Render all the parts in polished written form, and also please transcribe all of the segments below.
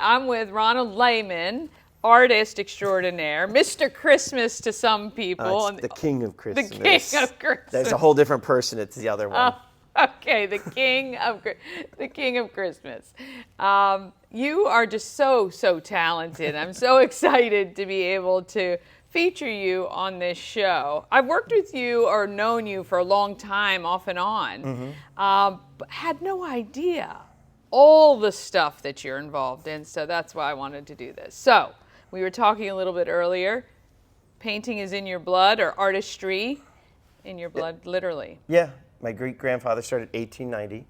I'm with Ronald Layman, artist extraordinaire, Mr. Christmas to some people. It's the king of Christmas. The king of Christmas. There's a whole different person. It's the other one. Okay, the king of Christmas. You are just so talented. I'm so excited to be able to feature you on this show. I've worked with you or known you for a long time, off and on, but had no idea all the stuff that you're involved in. So that's why I wanted to do this. So we were talking a little bit earlier. Painting is in your blood, or artistry in your blood, literally. Yeah, my great-grandfather started in 1890.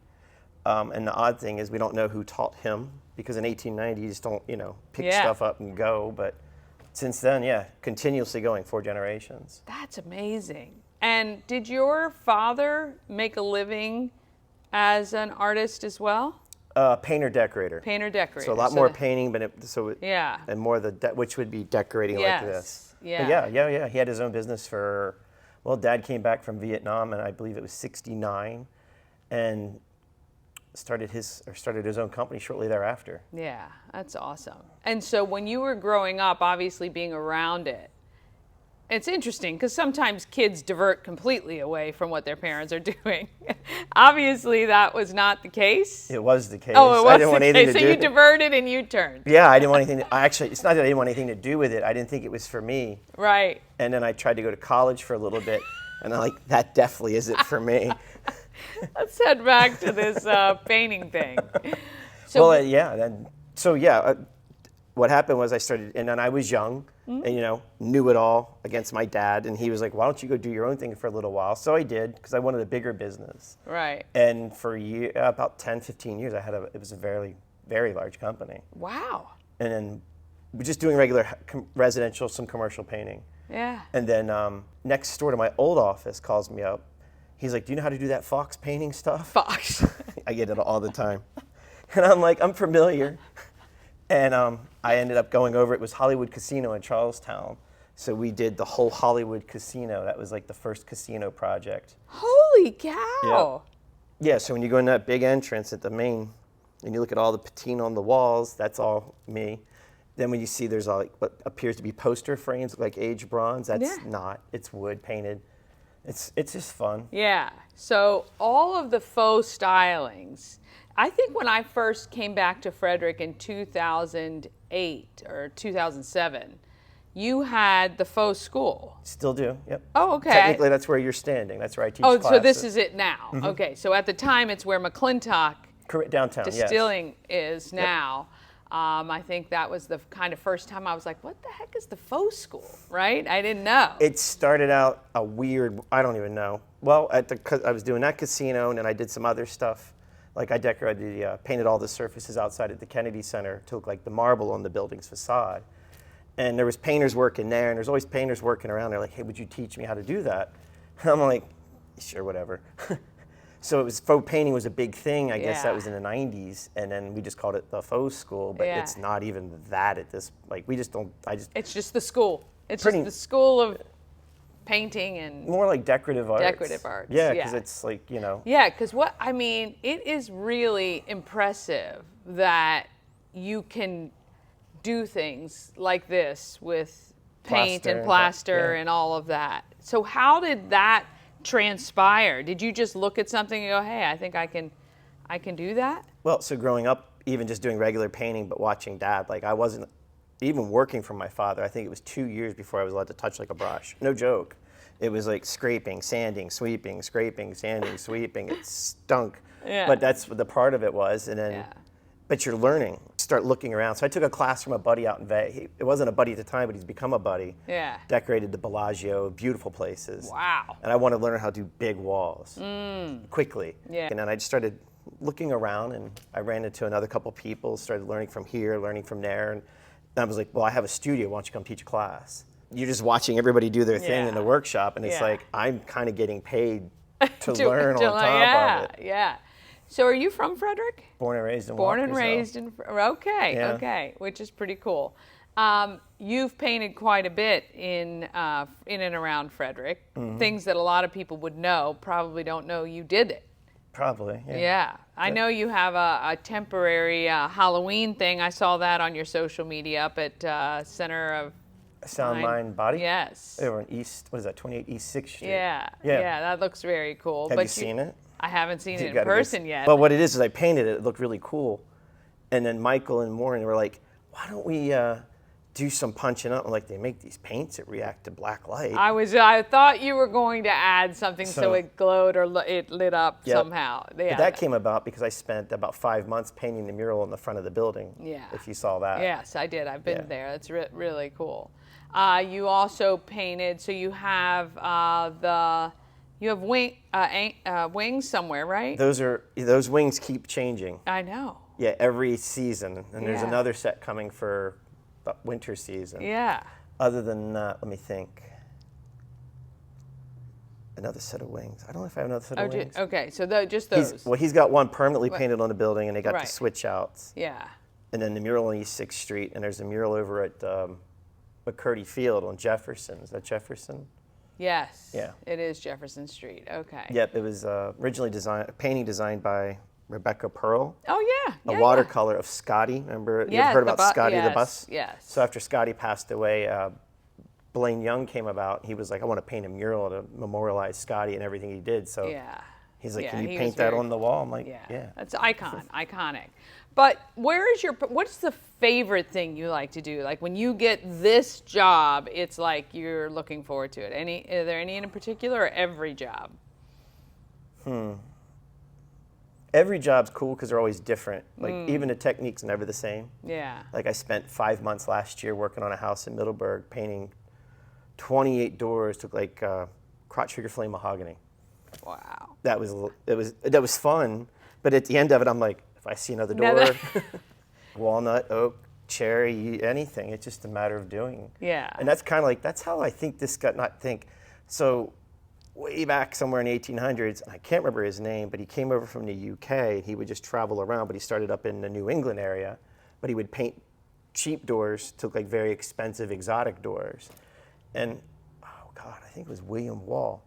And the odd thing is we don't know who taught him, because in 1890 you just don't, pick stuff up and go. But since then, yeah, continuously going 4 generations. That's amazing. And did your father make a living as an artist as well? Painter decorator. Painter decorator. So a lot more painting, but yeah, and more which would be decorating like this. Yeah. But yeah. He had his own business Dad came back from Vietnam, and I believe it was '69, and started his own company shortly thereafter. Yeah, that's awesome. And so when you were growing up, obviously being around it, it's interesting because sometimes kids divert completely away from what their parents are doing. Obviously, that was not the case. It was the case. Oh, it was I didn't want the anything case. to So do you diverted and you turned. Yeah, I didn't want anything. It's not that I didn't want anything to do with it. I didn't think it was for me. Right. And then I tried to go to college for a little bit, and I'm like, that definitely isn't for me. Let's head back to this painting thing. So, what happened was I started, and then I was young, and knew it all against my dad, and he was like, "Why don't you go do your own thing for a little while?" So I did, because I wanted a bigger business. Right. And for about 10, 15 years, it was a very, very large company. Wow. And then we're just doing regular residential, some commercial painting. Yeah. And then next door to my old office calls me up. He's like, "Do you know how to do that Fox painting stuff?" Fox. I get it all the time. And I'm like, "I'm familiar." And I ended up going over. It was Hollywood Casino in Charlestown. So we did the whole Hollywood Casino. That was like the first casino project. Holy cow. Yeah, so when you go in that big entrance at the main, and you look at all the patina on the walls, that's all me. Then when you see there's like what appears to be poster frames, like aged bronze, that's not. It's wood painted. It's just fun. Yeah. So all of the faux stylings, I think when I first came back to Frederick in 2008 or 2007, you had the faux school. Still do, yep. Oh, okay. Technically, that's where you're standing. That's where I teach classes. Oh, so this is it now. Okay, so at the time, it's where McClintock downtown Distilling is now. I think that was the kind of first time I was like, what the heck is the faux school, right? I didn't know. It started out a weird, I don't even know. Well, I was doing that casino, and then I did some other stuff. Like I decorated, painted all the surfaces outside at the Kennedy Center to look like the marble on the building's facade. And there was painters working there, and there's always painters working around. They're like, "Hey, would you teach me how to do that?" And I'm like, "Sure, whatever." So faux painting was a big thing. I guess that was in the 90s, and then we just called it the faux school. But it's not even that at this. Like we just don't. It's just the school. It's just the school of painting and more like decorative arts. Decorative arts. Yeah, because it's like Yeah, because it is really impressive that you can do things like this with paint and plaster and all of that. So how did that transpire? Did you just look at something and go, "Hey, I think I can do that"? Well, so growing up, even just doing regular painting, but watching Dad, like I wasn't even working for my father. I think it was 2 years before I was allowed to touch like a brush. No joke. It was like scraping, sanding, sweeping, scraping, sanding, sweeping. It stunk. Yeah. But that's what the part of it was. And then, but you're learning. Start looking around. So I took a class from a buddy out in Vegas. It wasn't a buddy at the time, but he's become a buddy. Yeah. Decorated the Bellagio, beautiful places. Wow. And I wanted to learn how to do big walls quickly. Yeah. And then I just started looking around, and I ran into another couple people, started learning from here, learning from there. And I was like, "Well, I have a studio. Why don't you come teach a class?" You're just watching everybody do their thing in the workshop, and it's like, I'm kind of getting paid to learn on top of it. Yeah. So are you from Frederick? Born and raised in Born Walkersville. and raised in, okay, which is pretty cool. You've painted quite a bit in and around Frederick. Things that a lot of people would know, probably don't know you did it. Probably, Yeah. I know you have a temporary Halloween thing. I saw that on your social media up at Center of Sound Mind Body. Yes. Over in East, what is that? 28 East 6th Street. Yeah. Yeah, that looks very cool. Have you seen it? I haven't seen it in gotta person yet. Well, what it is I painted it. It looked really cool, and then Michael and Maureen were like, "Why don't we do some punching up?" I'm like, they make these paints that react to black light. I thought you were going to add something so it glowed or it lit up somehow. Yeah. But that came about because I spent about 5 months painting the mural in the front of the building. Yeah. If you saw that. Yes, I did. I've been there. That's really cool. You also painted. So you have wings somewhere, right? Those wings keep changing. I know. Yeah, every season, and there's another set coming for the winter season. Yeah. Other than that, let me think. Another set of wings. I don't know if I have another set of wings. Okay, so just those. He's got one permanently painted on the building, and they got the switch outs. Yeah. And then the mural on East 6th Street, and there's a mural over at McCurdy Field on Jefferson. Is that Jefferson? Yes. Yeah. It is Jefferson Street. Okay. Yep. It was originally painting designed by Rebecca Pearl. Oh yeah. A watercolor of Scotty. Remember? Yes, you ever heard about Scotty the bus? Yes. So after Scotty passed away, Blaine Young came about. He was like, I want to paint a mural to memorialize Scotty and everything he did. So he's like, can you paint that on the wall? I'm like, yeah. That's iconic. But what's the favorite thing you like to do? Like when you get this job, it's like you're looking forward to it. Are there any in particular, or every job? Every job's cool because they're always different. Like even the technique's never the same. Yeah. Like I spent 5 months last year working on a house in Middleburg, painting 28 doors, took like crotch trigger flame mahogany. Wow. That was fun, but at the end of it, I'm like, if I see another door, walnut, oak, cherry, anything, it's just a matter of doing. Yeah. And that's kind of like, that's how I think this got, so way back somewhere in the 1800s, I can't remember his name, but he came over from the UK. He would just travel around, but he started up in the New England area, but he would paint cheap doors, took like very expensive exotic doors. And, oh God, I think it was William Wall.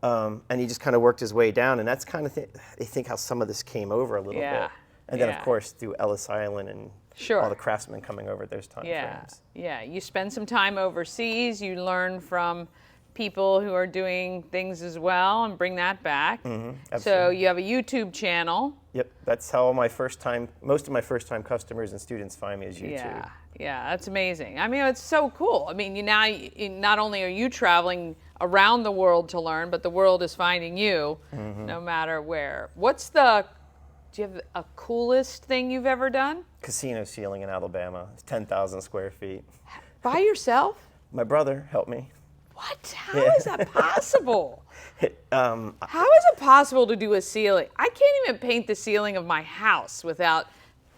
And he just kind of worked his way down, and that's kind of, I think how some of this came over a little bit. And then, of course, through Ellis Island and all the craftsmen coming over at those time frames. Yeah, you spend some time overseas, you learn from people who are doing things as well and bring that back. So you have a YouTube channel. Yep, that's how most of my first-time customers and students find me, is YouTube. Yeah, that's amazing. I mean, it's so cool. I mean, not only are you traveling around the world to learn, but the world is finding you no matter where. Do you have a coolest thing you've ever done? Casino ceiling in Alabama. It's 10,000 square feet. By yourself? My brother helped me. What? How is that possible? How is it possible to do a ceiling? I can't even paint the ceiling of my house without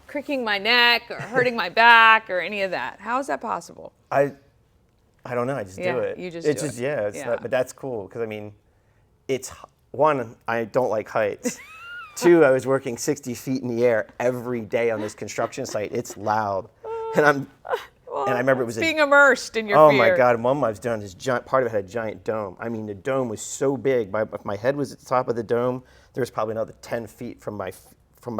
cricking my neck or hurting my back or any of that. How is that possible? I don't know. I just do it. You just do it. Yeah, but that's cool because I mean, one, I don't like heights. Two, I was working 60 feet in the air every day on this construction site. It's loud, and I remember it was being immersed in your fear. My God! One I was doing this giant. Part of it had a giant dome. I mean, the dome was so big. If my head was at the top of the dome, there was probably another 10 feet from my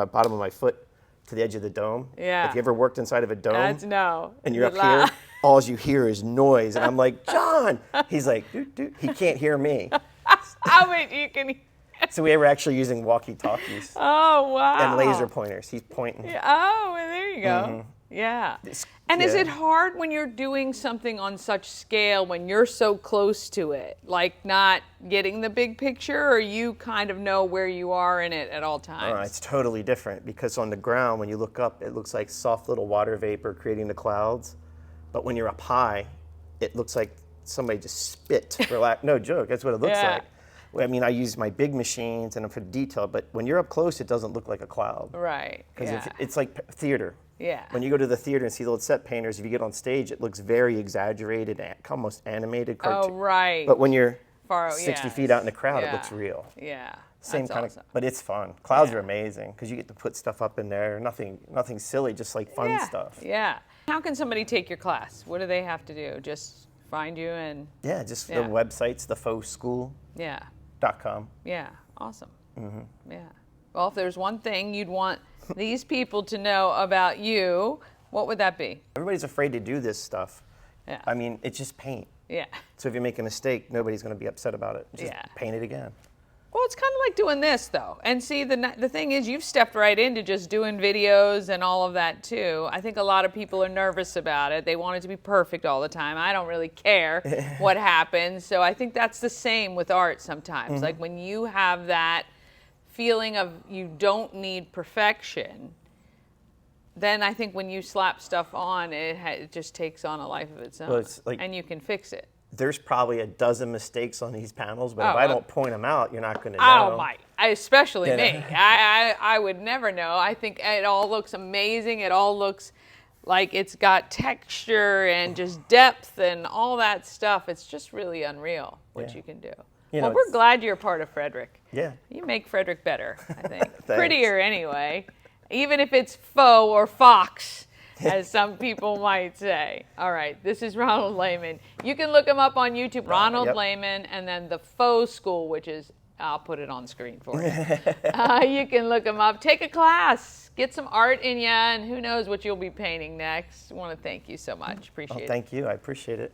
bottom of my foot to the edge of the dome. Yeah. If you ever worked inside of a dome, and you're up here, all you hear is noise, and I'm like, John. He's like, dude. He can't hear me. Oh wait, you can. So we were actually using walkie-talkies. Oh wow. And laser pointers. He's pointing. Oh, well, there you go. Yeah. And is it hard when you're doing something on such scale when you're so close to it, like not getting the big picture, or you kind of know where you are in it at all times? It's totally different because on the ground, when you look up, it looks like soft little water vapor creating the clouds. But when you're up high, it looks like somebody just spit. No joke, that's what it looks like. I mean, I use my big machines and for detail, but when you're up close, it doesn't look like a cloud. Right. Because it's like theater. Yeah. When you go to the theater and see the old set painters, if you get on stage, it looks very exaggerated, almost animated. Oh, right. But when you're far 60 feet out in the crowd, it looks real. Yeah. Same kind of, but it's fun. Clouds are amazing because you get to put stuff up in there. Nothing silly, just like fun stuff. Yeah. How can somebody take your class? What do they have to do? Just find you and. Yeah, just the website's thefauxschool.com. Yeah. Awesome. Yeah. Well, if there's one thing you'd want these people to know about you, what would that be? Everybody's afraid to do this stuff. Yeah. I mean, it's just paint. Yeah. So if you make a mistake, nobody's going to be upset about it. Just paint it again. Well, it's kind of like doing this, though. And see, the thing is, you've stepped right into just doing videos and all of that, too. I think a lot of people are nervous about it. They want it to be perfect all the time. I don't really care what happens. So I think that's the same with art sometimes. Like when you have that feeling of you don't need perfection, then I think when you slap stuff on, it just takes on a life of its own. Well, it's like, and you can fix it. There's probably a dozen mistakes on these panels, but if I don't point them out, you're not going to Oh, know. especially me. I would never know. I think it all looks amazing. It all looks like it's got texture and just depth and all that stuff. It's just really unreal what you can do. Well, we're glad you're part of Frederick. Yeah. You make Frederick better, I think. Prettier anyway, even if it's faux or fox, as some people might say. All right, this is Ronald Layman. You can look him up on YouTube, Ronald Layman, and then the Faux School, which is, I'll put it on screen for you. You can look him up. Take a class. Get some art in you, and who knows what you'll be painting next. I want to thank you so much. Appreciate it. Thank you. I appreciate it.